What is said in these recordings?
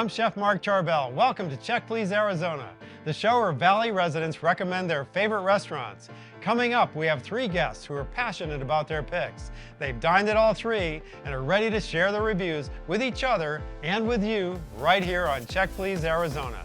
I'm Chef Mark Charbel. Welcome to Check Please Arizona, the show where Valley residents recommend their favorite restaurants. Coming up, we have three guests who are passionate about their picks. They've dined at all three and are ready to share their reviews with each other and with you right here on Check Please Arizona.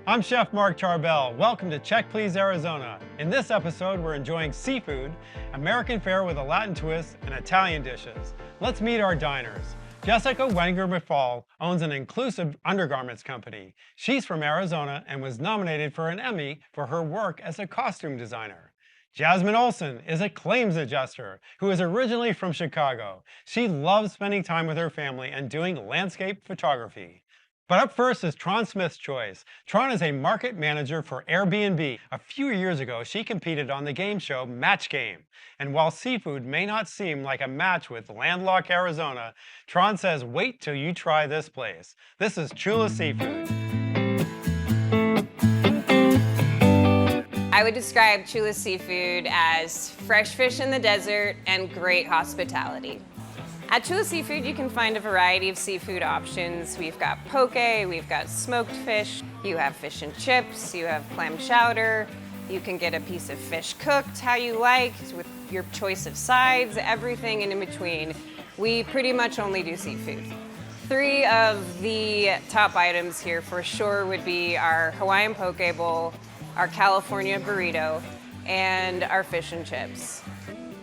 I'm Chef Mark Charbel. Welcome to Check Please Arizona. In this episode, we're enjoying seafood, American fare with a Latin twist, and Italian dishes. Let's meet our diners. Jessica Wenger-McFall owns an inclusive undergarments company. She's from Arizona and was nominated for an Emmy for her work as a costume designer. Jasmine Olson is a claims adjuster who is originally from Chicago. She loves spending time with her family and doing landscape photography. But up first is Tron Smith's choice. Tron is a market manager for Airbnb. A few years ago, she competed on the game show Match Game. And while seafood may not seem like a match with landlocked Arizona, Tron says, wait till you try this place. This is Chula Seafood. I would describe Chula Seafood as fresh fish in the desert and great hospitality. At Chula Seafood, you can find a variety of seafood options. We've got poke, we've got smoked fish, you have fish and chips, you have clam chowder, you can get a piece of fish cooked how you like, with your choice of sides, everything in between. We pretty much only do seafood. Three of the top items here for sure would be our Hawaiian poke bowl, our California burrito, and our fish and chips.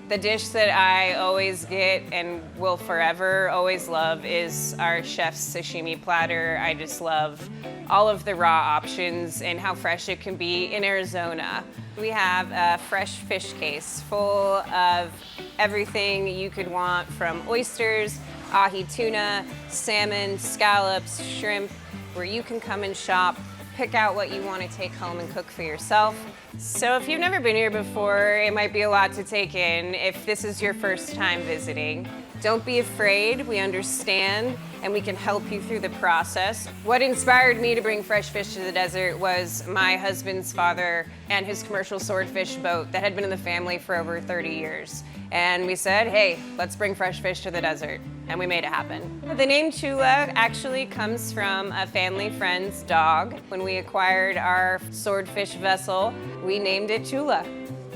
The dish that I always get and will forever always love is our chef's sashimi platter. I just love all of the raw options and how fresh it can be in Arizona. We have a fresh fish case full of everything you could want, from oysters, ahi tuna, salmon, scallops, shrimp, where you can come and shop, pick out what you want to take home and cook for yourself. So if you've never been here before, it might be a lot to take in. If this is your first time visiting, don't be afraid. We understand and we can help you through the process. What inspired me to bring fresh fish to the desert was my husband's father and his commercial swordfish boat that had been in the family for over 30 years. And we said, hey, let's bring fresh fish to the desert. And we made it happen. The name Chula actually comes from a family friend's dog. When we acquired our swordfish vessel, we named it Chula.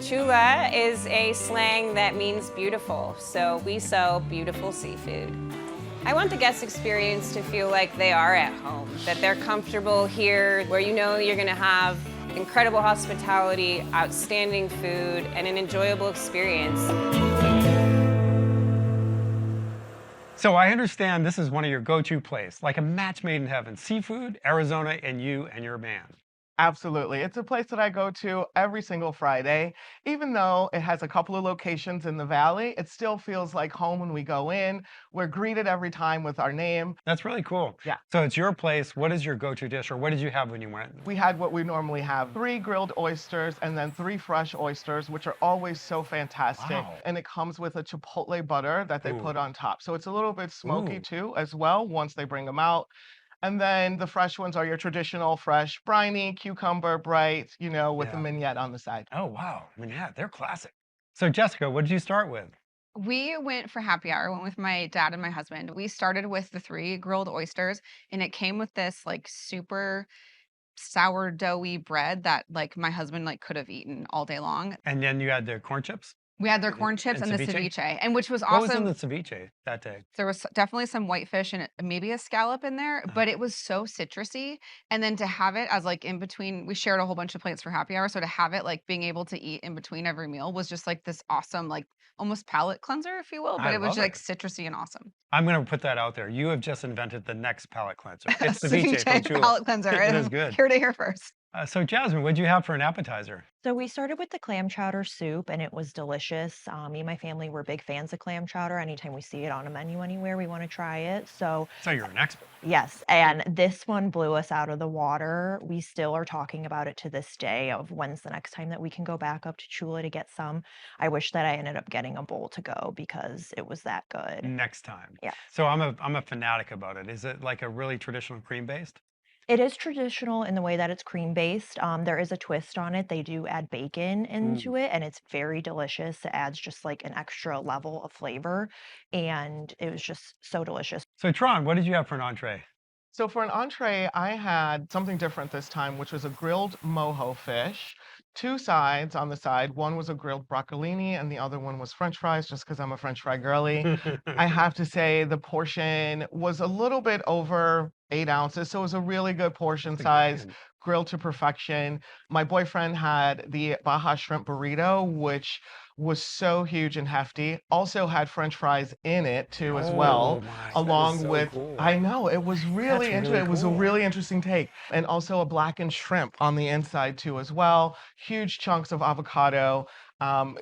Chula is a slang that means beautiful, so we sell beautiful seafood. I want the guest experience to feel like they are at home, that they're comfortable here, where you know you're gonna have incredible hospitality, outstanding food, and an enjoyable experience. So I understand this is one of your go-to places, like a match made in heaven. Seafood, Arizona, and you and your man. Absolutely. It's a place that I go to every single Friday. Even though it has a couple of locations in the valley, it still feels like home when we go in. We're greeted every time with our name. That's really cool. Yeah. So it's your place. What is your go-to dish, or what did you have when you went? We had what we normally have: 3 grilled oysters and then 3 fresh oysters, which are always so fantastic. Wow. And it comes with a chipotle butter that they put on top. So it's a little bit smoky Ooh. too, as well, once they bring them out. And then the fresh ones are your traditional fresh briny, cucumber, bright, with the Yeah. mignonette on the side. Oh, wow. I mean, yeah, they're classic. So Jessica, what did you start with? We went for happy hour, went with my dad and my husband. We started with the 3 grilled oysters, and it came with this like super sourdoughy bread that like my husband like could have eaten all day long. And then you had the corn chips? We had their corn chips And and the ceviche? ceviche, and which was What was in awesome. the ceviche that day? There was definitely some whitefish and maybe a scallop in there, but it was so citrusy. And then to have it as like in between, we shared a whole bunch of plates for happy hour. So to have it like being able to eat in between every meal was just like this awesome, like almost palate cleanser, if you will. But I it was love like it. citrusy and awesome. I'm going to put that out there. You have just invented the next palate cleanser. It's ceviche from Ceviche Chula. palate cleanser. It is good. Here to hear first. So Jasmine, what'd you have for an appetizer? So we started with the clam chowder soup and it was delicious. Me and my family were big fans of clam chowder. Anytime we see it on a menu anywhere, we want to try it. So So you're an expert. yes, and this one blew us out of the water. We still are talking about it to this day of when's the next time that we can go back up to Chula to get some. I wish that I ended up getting a bowl to go because it was that good. Next time. Yeah. So I'm a fanatic about it. Is it like a really traditional cream based? It is traditional in the way that it's cream based. There is a twist on it. They do add bacon Ooh. into it, and it's very delicious. It adds just like an extra level of flavor, and it was just so delicious. So Tron, what did you have for an entree? So for an entree, I had something different this time, which was a grilled mojo fish, two sides on the side. One was a grilled broccolini, and the other one was French fries, just because I'm a French fry girly. I have to say the portion was a little bit over 8 ounces, so it was a really good portion size, Good. grilled to perfection. My boyfriend had the Baja shrimp burrito, which was so huge and hefty. Also had French fries in it too, as Oh well, my, that is along so with. cool. I know it was really That's interesting. really It was a cool. really interesting take, and also a blackened shrimp on the inside too, as well. Huge chunks of avocado.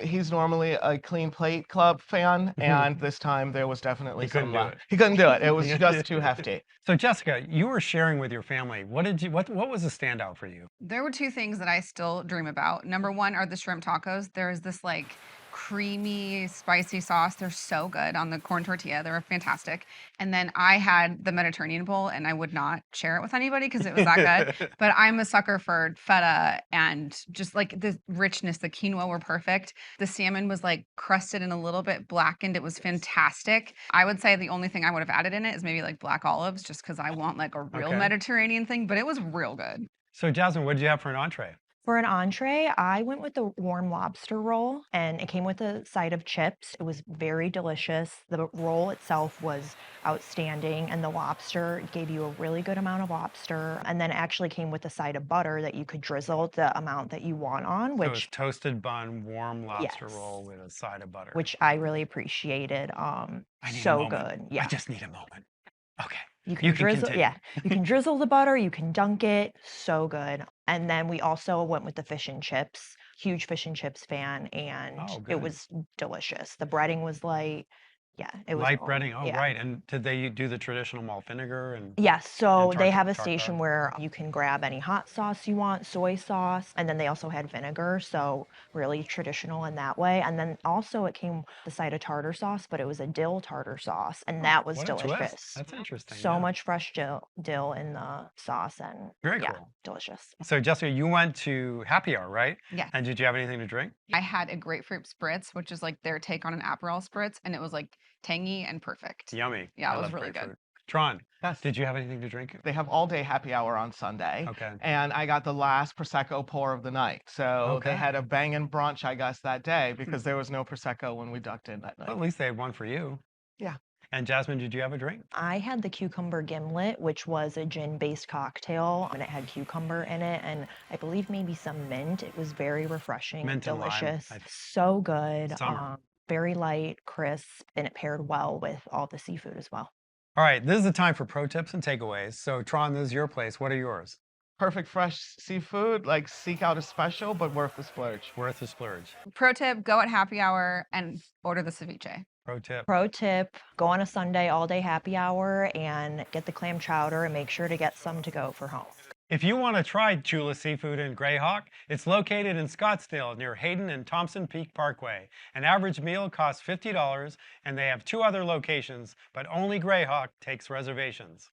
He's normally a Clean Plate Club fan, and this time there was definitely He couldn't some. do it. He couldn't do it. It was just too hefty. So Jessica, you were sharing with your family. What was a standout for you? There were two things that I still dream about. Number one are the shrimp tacos. There is this like creamy, spicy sauce. They're so good on the corn tortilla. They were fantastic. And then I had the Mediterranean bowl, and I would not share it with anybody because it was that good. But I'm a sucker for feta and just like the richness. The quinoa were perfect. The salmon was like crusted and a little bit blackened. It was fantastic. I would say the only thing I would have added in it is maybe like black olives, just because I want like a real Okay. Mediterranean thing. But it was real good. So Jasmine, what did you have for an entree? For an entree, I went with the warm lobster roll, and it came with a side of chips. It was very delicious. The roll itself was outstanding, and the lobster gave you a really good amount of lobster. And then it actually came with a side of butter that you could drizzle the amount that you want on, So it was which toasted bun, warm lobster yes, roll with a side of butter. which I really appreciated. I need a So moment. good. I Yeah. just need a moment. Okay. You You can can drizzle, continue. yeah, you can drizzle the butter, you can dunk it, so good. And then we also went with the fish and chips, huge fish and chips fan, and Oh, it good. was delicious. The breading was light. Yeah, it was Light all, breading. Oh, yeah. right. And did they do the traditional malt vinegar and Yes, so they tartar have a tartar? station where you can grab any hot sauce you want, soy sauce, and then they also had vinegar, so really traditional in that way. And then also it came with a side of tartar sauce, but it was a dill tartar sauce, and that was What a twist. delicious. That's interesting. So yeah. much fresh dill in the sauce, and Very yeah, cool. delicious. So Jessica, you went to happy hour, right? Yes. And did you have anything to drink? I had a grapefruit spritz, which is like their take on an Aperol spritz, and it was like tangy and perfect. Yummy. Yeah, I it was love really good. grapefruit. Tron, Yes. did you have anything to drink? They have all day happy hour on Sunday. Okay. And I got the last Prosecco pour of the night. So Okay. they had a banging brunch, I guess, that day because there was no Prosecco when we ducked in that Well, night. at least they had one for you. Yeah. And Jasmine, did you have a drink? I had the cucumber gimlet, which was a gin-based cocktail, and it had cucumber in it, and I believe maybe some mint. It was very refreshing, Mint and lime, delicious, I think. so good. Summer. Very light, crisp, and it paired well with all the seafood as well. All right, this is the time for pro tips and takeaways. So Tron, this is your place. What are yours? Perfect fresh seafood, like seek out a special, but worth the splurge. Worth the splurge. Pro tip: go at happy hour and order the ceviche. Pro tip. Pro tip, go on a Sunday all-day happy hour and get the clam chowder and make sure to get some to go for home. If you want to try Chula Seafood in Greyhawk, it's located in Scottsdale near Hayden and Thompson Peak Parkway. An average meal costs $50, and they have 2 other locations, but only Greyhawk takes reservations.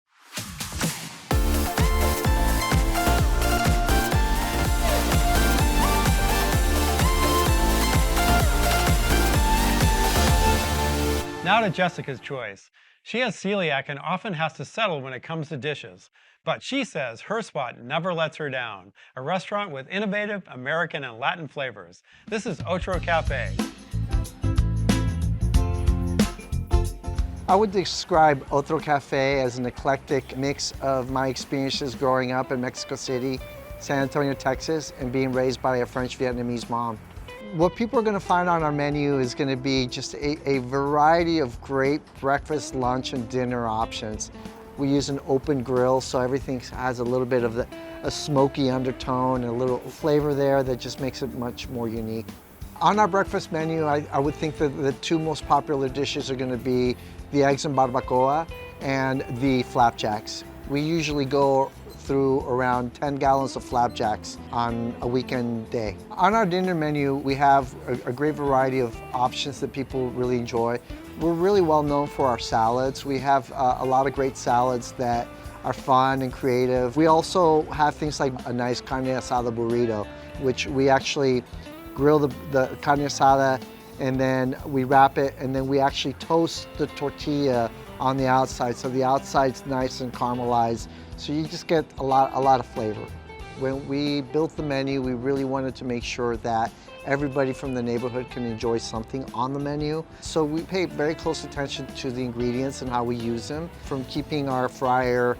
Now to Jessica's choice. She has celiac and often has to settle when it comes to dishes. But she says her spot never lets her down. A restaurant with innovative American and Latin flavors. This is Otro Cafe. I would describe Otro Cafe as an eclectic mix of my experiences growing up in Mexico City, San Antonio, Texas, and being raised by a French-Vietnamese mom. What people are going to find on our menu is going to be just a variety of great breakfast, lunch, and dinner options. We use an open grill, so everything has a little bit of a smoky undertone and a little flavor there that just makes it much more unique. On our breakfast menu, I would think that the two most popular dishes are going to be the eggs and barbacoa and the flapjacks. We usually go through around 10 gallons of flapjacks on a weekend day. On our dinner menu, we have a great variety of options that people really enjoy. We're really well known for our salads. We have a lot of great salads that are fun and creative. We also have things like a nice carne asada burrito, which we actually grill the carne asada and then we wrap it and then we actually toast the tortilla on the outside, so the outside's nice and caramelized, so you just get a lot of flavor. When we built the menu, we really wanted to make sure that everybody from the neighborhood can enjoy something on the menu. So we pay very close attention to the ingredients and how we use them, from keeping our fryer,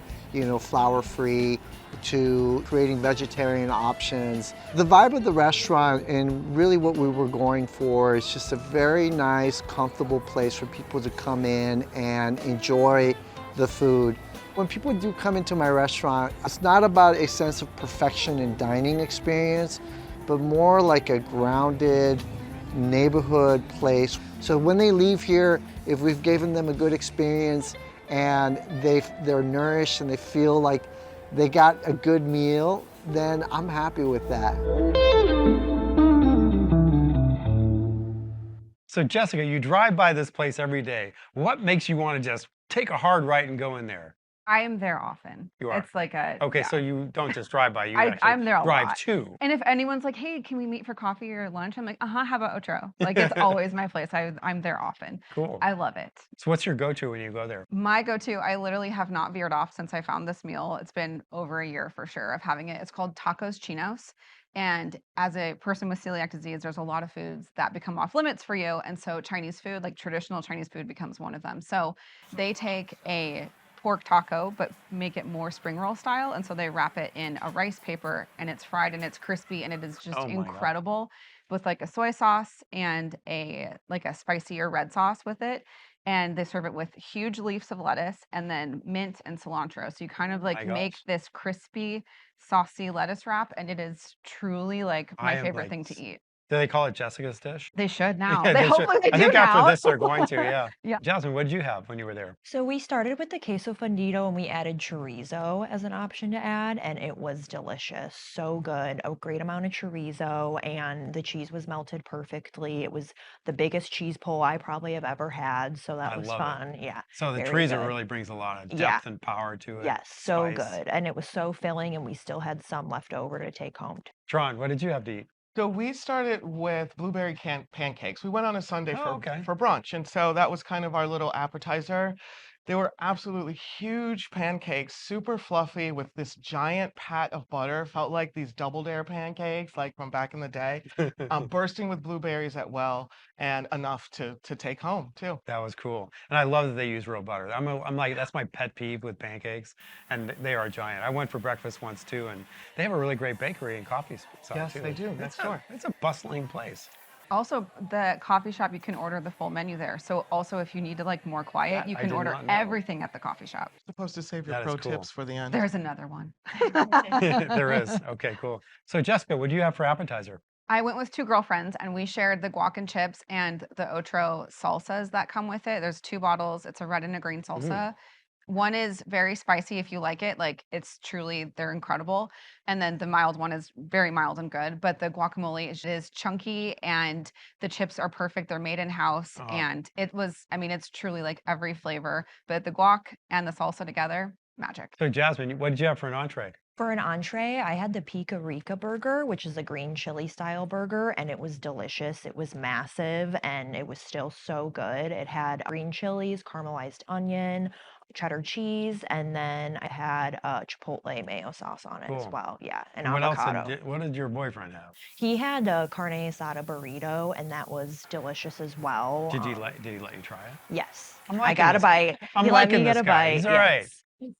flour-free, to creating vegetarian options. The vibe of the restaurant and really what we were going for is just a very nice, comfortable place for people to come in and enjoy the food. When people do come into my restaurant, it's not about a sense of perfection and dining experience, but more like a grounded neighborhood place. So when they leave here, if we've given them a good experience and they're nourished and they feel like they got a good meal, then I'm happy with that. So Jessica, you drive by this place every day. What makes you want to just take a hard right and go in there? I am there often. You are? It's like a Okay, yeah. so you don't just drive by, you I'm actually there a drive lot. to. And if anyone's like, "Hey, can we meet for coffee or lunch?" I'm like, "Uh-huh, how about Otro?" Like it's always my place. I'm there often. Cool. I love it. So what's your go-to when you go there? My go-to, I literally have not veered off since I found this meal. It's been over a year for sure of having it. It's called Tacos Chinos. And as a person with celiac disease, there's a lot of foods that become off limits for you. And so Chinese food, like traditional Chinese food, becomes one of them. So they take a pork taco, but make it more spring roll style. And so they wrap it in a rice paper and it's fried and it's crispy and it is just Oh my God. incredible with like a soy sauce and a spicier red sauce with it. And they serve it with huge leaves of lettuce and then mint and cilantro. So you kind of my like make gosh. this crispy, saucy lettuce wrap, and it is truly like I my am favorite like thing to eat. Do they call it Jessica's dish? They should now. Yeah, They they should. hopefully they I do think now. after this they're going to, yeah. Yeah. Jasmine, what did you have when you were there? So we started with the queso fundido and we added chorizo as an option to add, and it was delicious. So good. A great amount of chorizo, and the cheese was melted perfectly. It was the biggest cheese pull I probably have ever had, so that I was love it. fun. Yeah. So the Very chorizo good. really brings a lot of Yeah. depth and power to it. Yes, so Spice. good. And it was so filling, and we still had some left over to take home. Tron, what did you have to eat? So we started with blueberry pancakes. We went on a Sunday Oh, okay. for brunch, and so that was kind of our little appetizer. They were absolutely huge pancakes, super fluffy with this giant pat of butter. Felt like these Double Dare pancakes, like from back in the day, bursting with blueberries at well, and enough to take home too. That was cool. And I love that they use real butter. I'm like, that's my pet peeve with pancakes, and they are giant. I went for breakfast once too, and they have a really great bakery and coffee shop Yes, too. they do, next door. It's a bustling place. Also, the coffee shop, you can order the full menu there. So also if you need to like more quiet, That you I can did order not know. everything at the coffee shop. Supposed to save your That is pro cool. tips for the end. There's another one. There is. Okay, cool. So Jessica, what do you have for appetizer? I went with two girlfriends and we shared the guac and chips and the Otro salsas that come with it. There's two bottles. It's a red and a green salsa. One is very spicy if you like it. Like it's truly, they're incredible. And then the mild one is very mild and good. But the guacamole is chunky and the chips are perfect. They're made in house. Oh. And it was, I mean, it's truly like every flavor. But the guac and the salsa together, magic. So Jasmine, what did you have for an entree? For an entree, I had the Pica Rica burger, which is a green chili style burger, and it was delicious. It was massive and it was still so good. It had green chilies, caramelized onion, cheddar cheese, and then I had chipotle mayo sauce on it as Cool. well. Yeah, and And what else avocado. what did your boyfriend have? He had a carne asada burrito, and that was delicious as well. Did he let you try it? Yes. I'm I liking got a this- bite. I'm He let liking me get this a guy. bite. He's all right. Yes.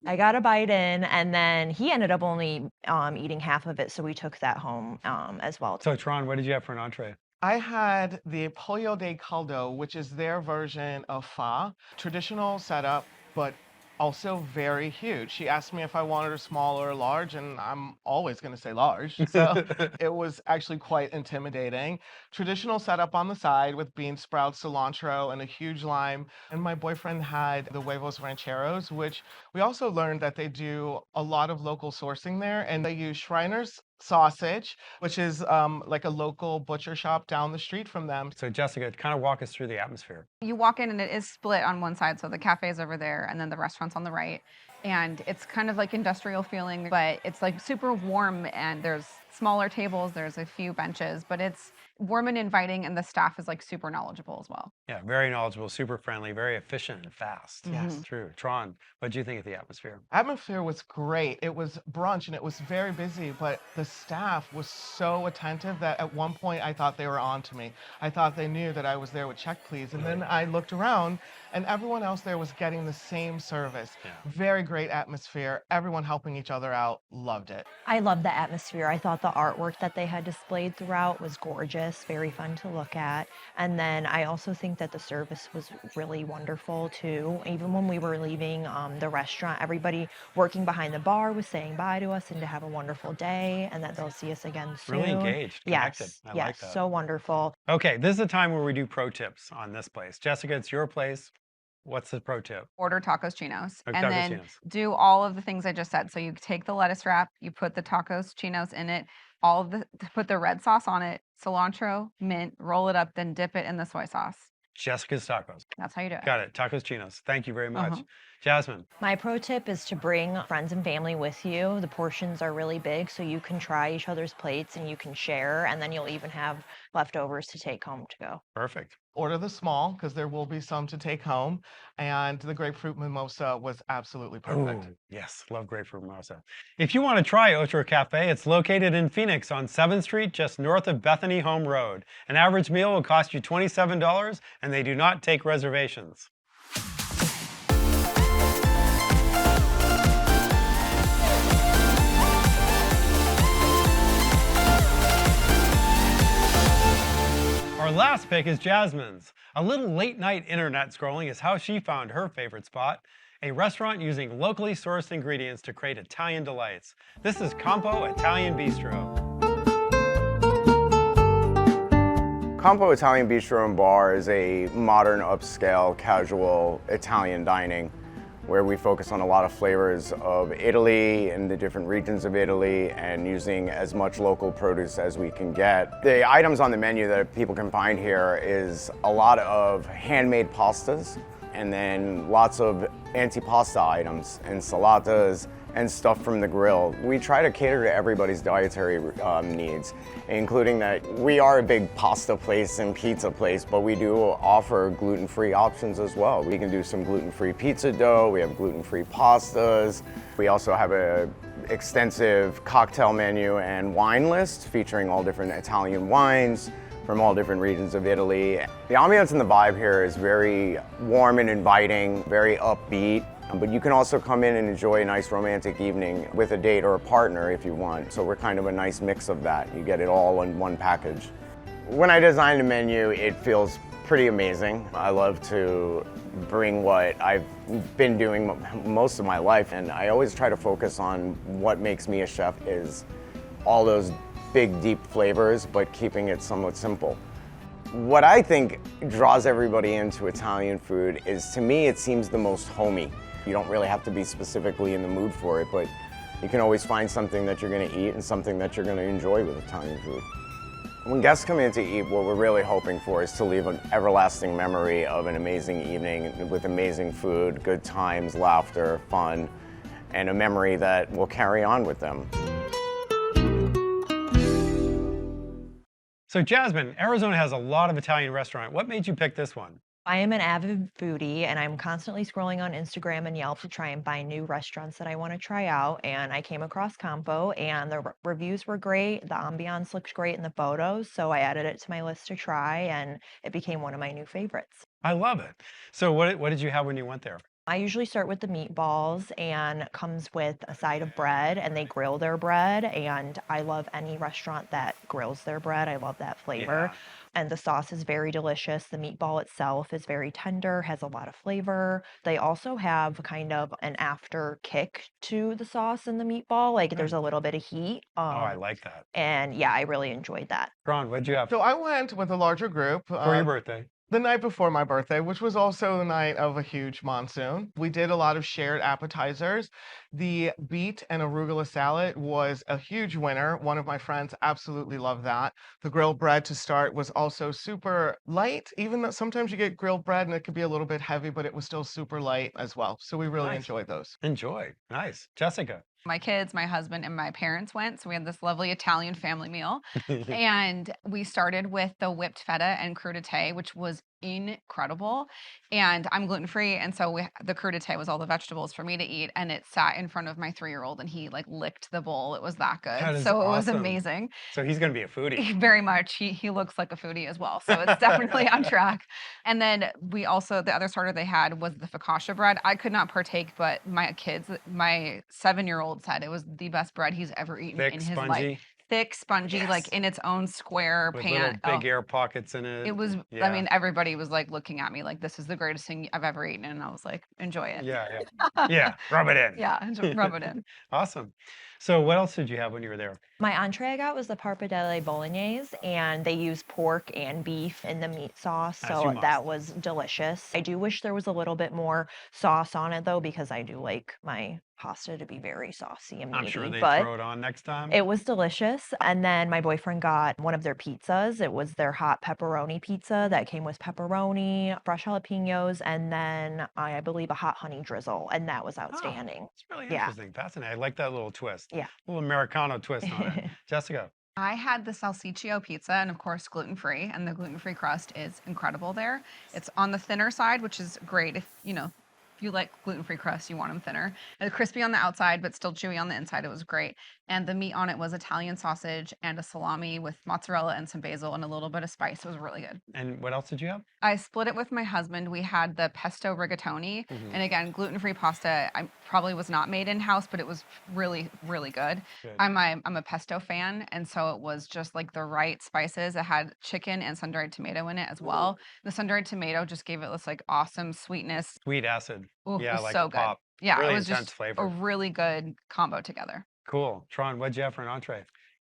I got a bite in, and then he ended up only eating half of it, so we took that home as well. So Tron, what did you have for an entree? I had the pollo de caldo, which is their version of pho. Traditional setup, but Also very huge. She asked me if I wanted a small or a large, and I'm always going to say large. So it was actually quite intimidating. Traditional setup on the side with bean sprouts, cilantro, and a huge lime. And my boyfriend had the huevos rancheros, which we also learned that they do a lot of local sourcing there, and they use Shriner's sausage, which is like a local butcher shop down the street from them. So Jessica, kind of walk us through the atmosphere. You walk in and it is split on one side, so the cafe is over there and then the restaurant's on the right. And it's kind of like industrial feeling, but it's like super warm and there's smaller tables, there's a few benches, but it's warm and inviting and the staff is like super knowledgeable as well. Yeah, very knowledgeable, super friendly, very efficient and fast. Yes. True. Tron, what do you think of the atmosphere? Atmosphere was great. It was brunch and it was very busy, but the staff was so attentive that at one point I thought they were on to me. I thought they knew that I was there with Check Please. And then I looked around and everyone else there was getting the same service. Yeah. Very great atmosphere. Everyone helping each other out. Loved it. I loved the atmosphere. I thought the artwork that they had displayed throughout was gorgeous, very fun to look at. And then I also think that the service was really wonderful too. Even when we were leaving the restaurant, everybody working behind the bar was saying bye to us and to have a wonderful day and that they'll see us again soon. Really engaged, connected. Yes, I yes, like that. so wonderful. Okay, this is the time where we do pro tips on this place. Jessica, it's your place. What's the pro tip? Order tacos chinos Oh, and tacos then chinos. do all of the things I just said. So you take the lettuce wrap, you put the tacos chinos in it, all of the put the red sauce on it, cilantro, mint, roll it up, then dip it in the soy sauce. Jessica's Tacos. That's how you do it. Got it. Tacos Chinos. Thank you very much. Uh-huh. Jasmine. My pro tip is to bring friends and family with you. The portions are really big, so you can try each other's plates and you can share, and then you'll even have leftovers to take home to go. Perfect. Order the small because there will be some to take home. And the grapefruit mimosa was absolutely perfect. Ooh, yes, love grapefruit mimosa. If you want to try Otro Cafe, it's located in Phoenix on 7th Street, just north of Bethany Home Road. An average meal will cost you $27, and they do not take reservations. Our last pick is Jasmine's. A little late night internet scrolling is how she found her favorite spot, a restaurant using locally sourced ingredients to create Italian delights. This is Campo Italian Bistro. Campo Italian Bistro and Bar is a modern, upscale, casual Italian dining where we focus on a lot of flavors of Italy and the different regions of Italy and using as much local produce as we can get. The items on the menu that people can find here is a lot of handmade pastas and then lots of antipasta items, ensaladas, and stuff from the grill. We try to cater to everybody's dietary needs, including that we are a big pasta place and pizza place, but we do offer gluten-free options as well. We can do some gluten-free pizza dough, we have gluten-free pastas. We also have a extensive cocktail menu and wine list featuring all different Italian wines from all different regions of Italy. The ambiance and the vibe here is very warm and inviting, very upbeat. But you can also come in and enjoy a nice romantic evening with a date or a partner if you want. So we're kind of a nice mix of that. You get it all in one package. When I design a menu, it feels pretty amazing. I love to bring what I've been doing most of my life, and I always try to focus on what makes me a chef is all those big, deep flavors, but keeping it somewhat simple. What I think draws everybody into Italian food is, to me, it seems the most homey. You don't really have to be specifically in the mood for it, but you can always find something that you're going to eat and something that you're going to enjoy with Italian food. When guests come in to eat, what we're really hoping for is to leave an everlasting memory of an amazing evening with amazing food, good times, laughter, fun, and a memory that will carry on with them. So Jasmine, Arizona has a lot of Italian restaurants. What made you pick this one? I am an avid foodie and I'm constantly scrolling on Instagram and Yelp to try and find new restaurants that I want to try out. And I came across Campo and the reviews were great. The ambiance looked great in the photos. So I added it to my list to try and it became one of my new favorites. I love it. So what did you have when you went there? I usually start with the meatballs and it comes with a side of bread and they grill their bread. And I love any restaurant that grills their bread. I love that flavor. Yeah. And the sauce is very delicious. The meatball itself is very tender, has a lot of flavor. They also have kind of an after kick to the sauce and the meatball. Like there's a little bit of heat. Oh, I like that. And yeah, I really enjoyed that. Ron, what'd you have So I went with a larger group. for your birthday? The night before my birthday, which was also the night of a huge monsoon. We did a lot of shared appetizers. The beet and arugula salad was a huge winner. One of my friends absolutely loved that. The grilled bread to start was also super light, even though sometimes you get grilled bread and it could be a little bit heavy, but it was still super light as well. So we really Nice. enjoyed those. Enjoy. Nice. Jessica. My kids, my husband, and my parents went. So we had this lovely Italian family meal. And we started with the whipped feta and crudité, which was incredible. And I'm gluten free, and so the crudité was all the vegetables for me to eat, and it sat in front of my 3-year-old, and he like licked the bowl. It was that good. That is So it was awesome. amazing. So he's going to be a foodie. Very much. He looks like a foodie as well. So it's definitely on track. And then we also, the other starter they had was the focaccia bread. I could not partake, but my kids, my 7-year-old said it was the best bread he's ever eaten Thick, in his life. spongy, Thick, spongy, like Yes. in its own square with little pan. big Oh, air pockets in it. it was, I Yeah. mean, everybody was like looking at me like, this is the greatest thing I've ever eaten. And I was like, enjoy it. Yeah, yeah. Yeah, rub it in. Yeah, rub it in. Awesome. So what else did you have when you were there? My entree I got was the pappardelle bolognese, and they use pork and beef in the meat sauce, As you so must. that was delicious. I do wish there was a little bit more sauce on it though, because I do like my pasta to be very saucy and I'm meaty. sure they but throw it on next time. it was delicious. And then my boyfriend got one of their pizzas. It was their hot pepperoni pizza that came with pepperoni, fresh jalapenos, and then I believe a hot honey drizzle, and that was outstanding. It's really Yeah. interesting. Fascinating. I like that little twist. Yeah. Little Americano twist on it. Jessica. I had the salsiccio pizza, and of course gluten-free, and the gluten-free crust is incredible there. It's on the thinner side, which is great if you like gluten-free crust, you want them thinner. And crispy on the outside, but still chewy on the inside. It was great. And the meat on it was Italian sausage and a salami with mozzarella and some basil and a little bit of spice. It was really good. And what else did you have? I split it with my husband. We had the pesto rigatoni, Mhm. and again, gluten-free pasta. I probably was not made in-house, but it was really, really good. Good. I'm a pesto fan, and so it was just like the right spices. It had chicken and sun-dried tomato in it as well. The sun-dried tomato just gave it this like awesome sweetness. Sweet acid. Ooh, Yeah, it was like so a good. pop. Yeah, Really it was intense just flavor. a really good combo together. Cool. Tron, what'd you have for an entree?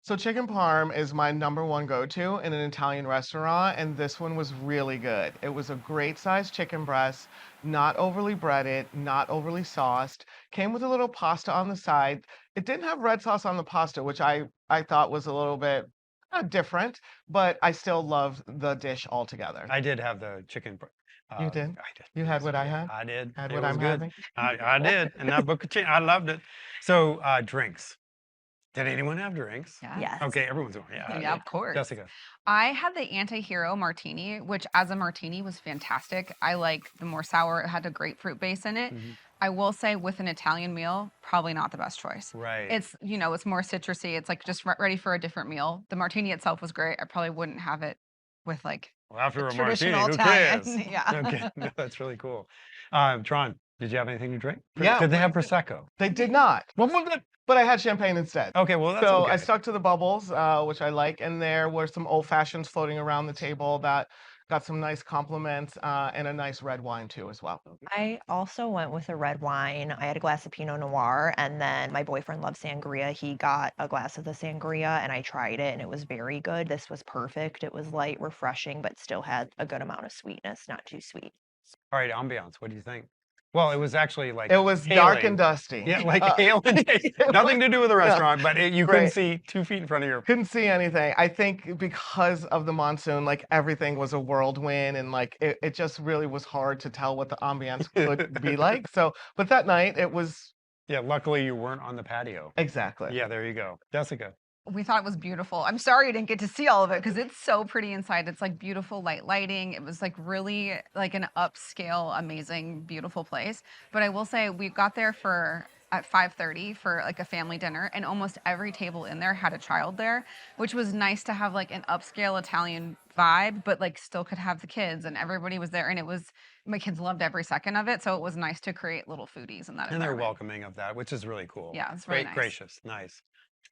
So chicken parm is my #1 go-to in an Italian restaurant, and this one was really good. It was a great sized chicken breast, not overly breaded, not overly sauced. Came with a little pasta on the side. It didn't have red sauce on the pasta, which I thought was a little bit different, but I still loved the dish altogether. I did have the chicken. You did? I did. You had what I Yeah, had? I did. Had It what was I'm good. having? I did. And that book of chicken, I loved it. So drinks. Did anyone have drinks? Yeah. Yes. Okay, everyone's going. Yeah. I Yeah, did. of course. Jessica. I had the anti-hero martini, which as a martini was fantastic. I like the more sour. It had a grapefruit base in it. Mhm. I will say with an Italian meal, probably not the best choice. Right. It's, it's more citrusy. It's like just ready for a different meal. The martini itself was great. I probably wouldn't have it with like Well, after a martini, traditional who Italian. cares? Yeah. Okay, no, that's really cool. Tron, did you have anything to drink? Yeah, Did they have we did. prosecco? They did not, What was it? but I had champagne instead. Okay, well that's So okay. I stuck to the bubbles, which I like, and there were some old fashions floating around the table that got some nice compliments, and a nice red wine too as well. I also went with a red wine. I had a glass of Pinot Noir, and then my boyfriend loves sangria. He got a glass of the sangria, and I tried it, and it was very good. This was perfect. It was light, refreshing, but still had a good amount of sweetness, not too sweet. All right, ambiance. What do you think? Well, it was actually like It was dark hailing. and dusty. Yeah, like Uh, hail and day. Nothing to do with the restaurant, but you couldn't Right. see 2 feet in front of your. Couldn't see anything. I think because of the monsoon, like everything was a whirlwind, and like it just really was hard to tell what the ambiance could be like. So, but that night it was Yeah, luckily you weren't on the patio. exactly. Yeah, there you go. Jessica. We thought it was beautiful. I'm sorry you didn't get to see all of it because it's so pretty inside. It's like beautiful light lighting. It was like really like an upscale, amazing, beautiful place. But I will say we got there at 5:30 for like a family dinner, and almost every table in there had a child there, which was nice to have like an upscale Italian vibe, but like still could have the kids and everybody was there. And my kids loved every second of it. So it was nice to create little foodies in that And they're environment. welcoming of that, which is really cool. Yeah, it's really nice. Gracious, nice.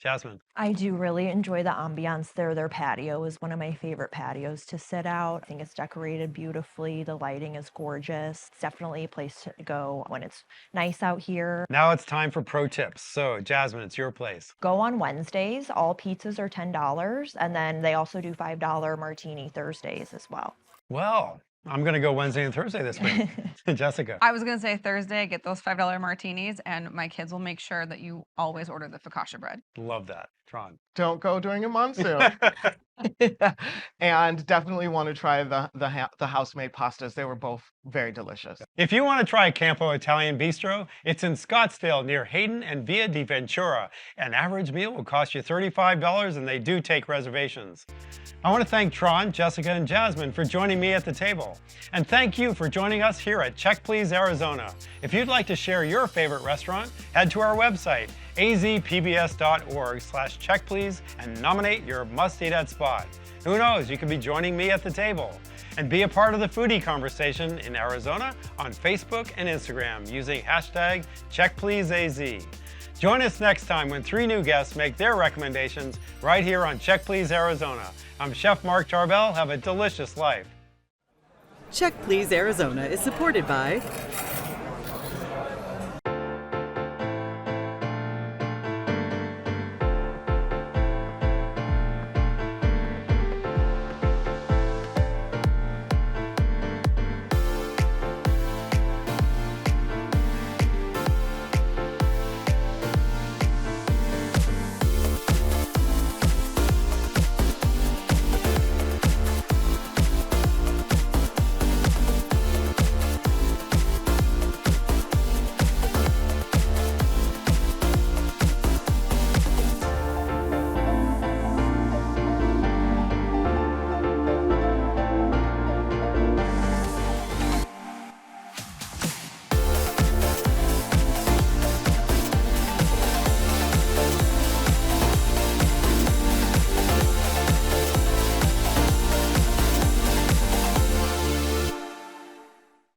Jasmine. I do really enjoy the ambiance there. Their patio is one of my favorite patios to sit out. I think it's decorated beautifully. The lighting is gorgeous. It's definitely a place to go when it's nice out here. Now it's time for pro tips. So, Jasmine, it's your place. Go on Wednesdays. All pizzas are $10. And then they also do $5 martini Thursdays as well. Well, I'm going to go Wednesday and Thursday this week. Jessica. I was going to say Thursday, get those $5 martinis, and my kids will make sure that you always order the focaccia bread. Love that. Tron. Don't go during a monsoon. And definitely want to try the house-made pastas. They were both very delicious. If you want to try Campo Italian Bistro, it's in Scottsdale near Hayden and Via di Ventura. An average meal will cost you $35 and they do take reservations. I want to thank Tron, Jessica, and Jasmine for joining me at the table. And thank you for joining us here at Check Please Arizona. If you'd like to share your favorite restaurant, head to our website, azpbs.org/checkplease and nominate your must-eat at spot. Who knows, you could be joining me at the table. And be a part of the foodie conversation in Arizona on Facebook and Instagram using hashtag CheckPleaseAZ. Join us next time when 3 new guests make their recommendations right here on Check Please Arizona. I'm Chef Mark Charbel. Have a delicious life. Check Please Arizona is supported by